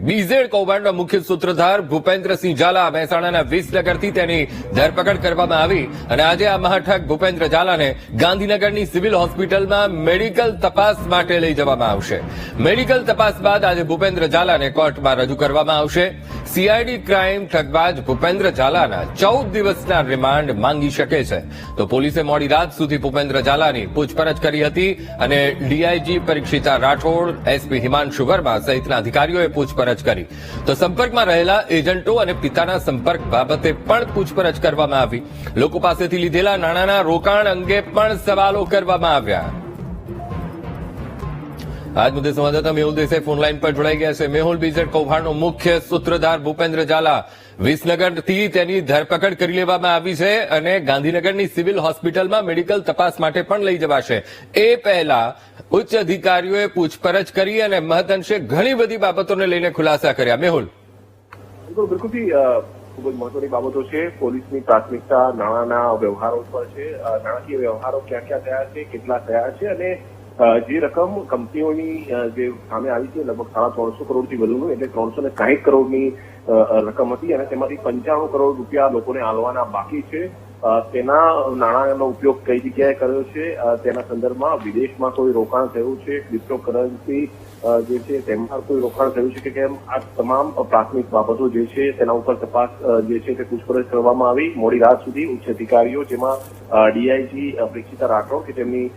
BZ કૌભાંડનો મુખ્ય સૂત્રધાર ભૂપેન્દ્રસિંહ ઝાલા મહેસાણાના વિસનગરથી તેની ધરપકડ કરવામાં આવી અને આજે આ મહાઠગ ભૂપેન્દ્ર ઝાલાને ગાંધીનગરની સિવિલ હોસ્પિટલમાં મેડિકલ તપાસ માટે લઈ જવામાં આવશે. મેડિકલ તપાસ બાદ આજે ભૂપેન્દ્ર ઝાલાને કોર્ટમાં રજૂ કરવામાં આવશે. સીઆઈડી ક્રાઇમ ઠગબાજ ભૂપેન્દ્ર ઝાલાના 14 દિવસના રિમાન્ડ માંગી શકે છે. તો પોલીસે મોડી રાત સુધી ભૂપેન્દ્ર ઝાલાની પૂછપરછ કરી હતી અને ડીઆઈજી પરીક્ષિતા રાઠોડ, એસપી હિમાંશુ વર્મા સહિતના અધિકારીઓએ પૂછપરછ કરી. તો સંપર્કમાં રહેલા એજન્ટો અને પિતાના સંપર્ક બાબતે પણ પૂછપરછ કરવામાં આવી. લોકો પાસેથી લીધેલા નાણાંના રોકાણ અંગે પણ સવાલો કરવામાં આવ્યા. આજ મુદ્દે સંવાદદાતા મેહુલ દેસાઈ ફોનલાઈન પર જોડાઈ ગયા છે. મેહુલ, બીઝેડ કૌભાંડનો મુખ્ય સૂત્રધાર ભૂપેન્દ્ર ઝાલા વિસનગરથી તેની ધરપકડ કરી લેવામાં આવી છે અને ગાંધીનગરની સિવિલ હોસ્પિટલમાં મેડિકલ તપાસ માટે પણ લઈ જવાશે. એ પહેલા ઉચ્ચ અધિકારીઓએ પૂછપરછ કરી અને મહદઅંશે ઘણી બધી બાબતોને લઈને ખુલાસા કર્યા. મેહુલ, બિલકુલથી ખૂબ જ મહત્વની બાબતો છે. પોલીસની પ્રાથમિકતા નાણાંના વ્યવહારો પર છે. નાણાકીય વ્યવહારો ક્યાં ક્યાં થયા છે, કેટલા થયા છે અને જે રકમ કંપનીઓની જે સામે આવી છે લગભગ 350 કરોડથી વધુનું, એટલે 360 કરોડની રકમ હતી અને તેમાંથી 95 કરોડ રૂપિયા લોકોને આલવાના બાકી છે. તેના નાણાંનો ઉપયોગ કઈ જગ્યાએ કર્યો છે, તેના સંદર્ભમાં વિદેશમાં કોઈ રોકાણ થયું છે, ક્રિપ્ટોકરન્સી જે છે તેમાં કોઈ રોકાણ થયું છે કે કેમ, આ તમામ પ્રાથમિક બાબતો જે છે તેના ઉપર તપાસ જે છે તે પૂછપરછ કરવામાં આવી. મોડી રાત સુધી ઉચ્ચ અધિકારીઓ, જેમાં ડીઆઈજી પરીક્ષિતા રાઠોડ કે તેમની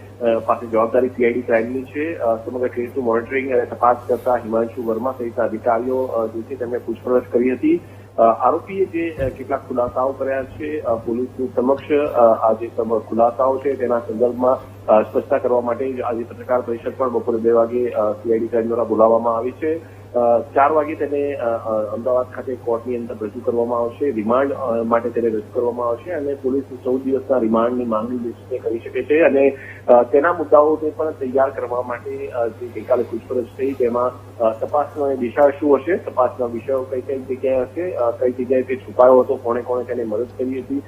પાસે જવાબદારી સીઆઈડી ક્રાઇમની છે, સમગ્ર કેસનું મોનિટરિંગ અને તપાસ કરતા હિમાંશુ વર્મા સહિતના અધિકારીઓ જે છે તેમને પૂછપરછ કરી હતી. આરોપીએ જે કેટલાક ખુલાસાઓ કર્યા છે પોલીસની સમક્ષ, આ જે ખુલાસાઓ છે તેના સંદર્ભમાં સ્પષ્ટતા કરવા માટે આજે પત્રકાર પરિષદ પણ બપોરે 2 વાગે સીઆઈડી ક્રાઇમ દ્વારા બોલાવવામાં આવી છે. 4 વાગે તેને અમદાવાદ ખાતે કોર્ટની અંદર રજૂ કરવામાં આવશે. રિમાન્ડ માટે તેને રજૂ કરવામાં આવશે અને પોલીસ 14 દિવસના રિમાન્ડની માંગણી જે કરી શકે છે અને તેના મુદ્દાઓને પણ તૈયાર કરવા માટે જે ગઈકાલે પૂછપરછ થઈ તેમાં તપાસની દિશા શું હશે, તપાસના વિષયો કઈ કઈ જગ્યાએ હશે, કઈ જગ્યાએ તે છુપાયો હતો, કોણે કોણે તેને મદદ કરી હતી,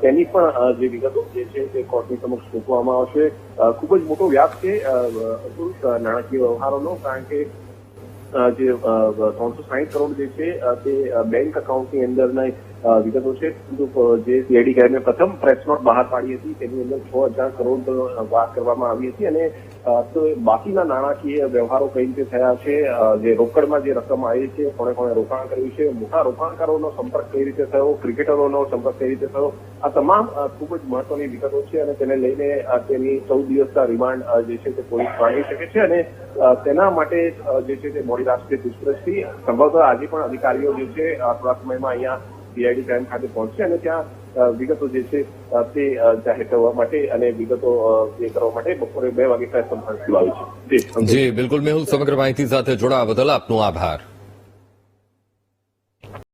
તેની પણ જે વિગતો જે છે તે કોર્ટની સમક્ષ મૂકવામાં આવશે. ખૂબ જ મોટો વ્યાપ છે નાણાકીય વ્યવહારોનો, કારણ કે જે 360 કરોડ જે છે તે બેંક એકાઉન્ટની અંદરના વિગતો છે. જે સીઆઈડી ક્રાઇમે પ્રથમ પ્રેસ નોટ બહાર પાડી હતી તેની અંદર 6,000 કરોડ વાત કરવામાં આવી હતી અને તો બાકીના નાણાકીય વ્યવહારો કઈ રીતે થયા છે, જે રોકડમાં જે રકમ આવી છે, કોણે કોણે રોકાણ કર્યું છે, મોટા રોકાણકારોનો સંપર્ક કઈ રીતે થયો, ક્રિકેટરોનો સંપર્ક કઈ રીતે થયો, આ તમામ ખૂબ જ મહત્વની વિગતો છે અને તેને લઈને તેની 14 દિવસના રિમાન્ડ જે છે તે પોલીસ માંગી શકે છે અને તેના માટે જે છે તે મોડી રાત્રે પૂછપરછથી સંભવતઃ આજે પણ અધિકારીઓ જે છે થોડા સમયમાં અહીંયા સીઆઈડી ક્રાઇમ ખાતે પહોંચશે અને ત્યાં વિગતો જે છે તે જાહેર કરવા માટે અને વિગતો જે કરવા માટે બપોરે 2 વાગે પ્રેસ કોન્ફરન્સ બોલાવી છે. જી બિલકુલ મેહુલ, સમગ્ર માહિતી સાથે જોડાવા બદલ આપનો આભાર.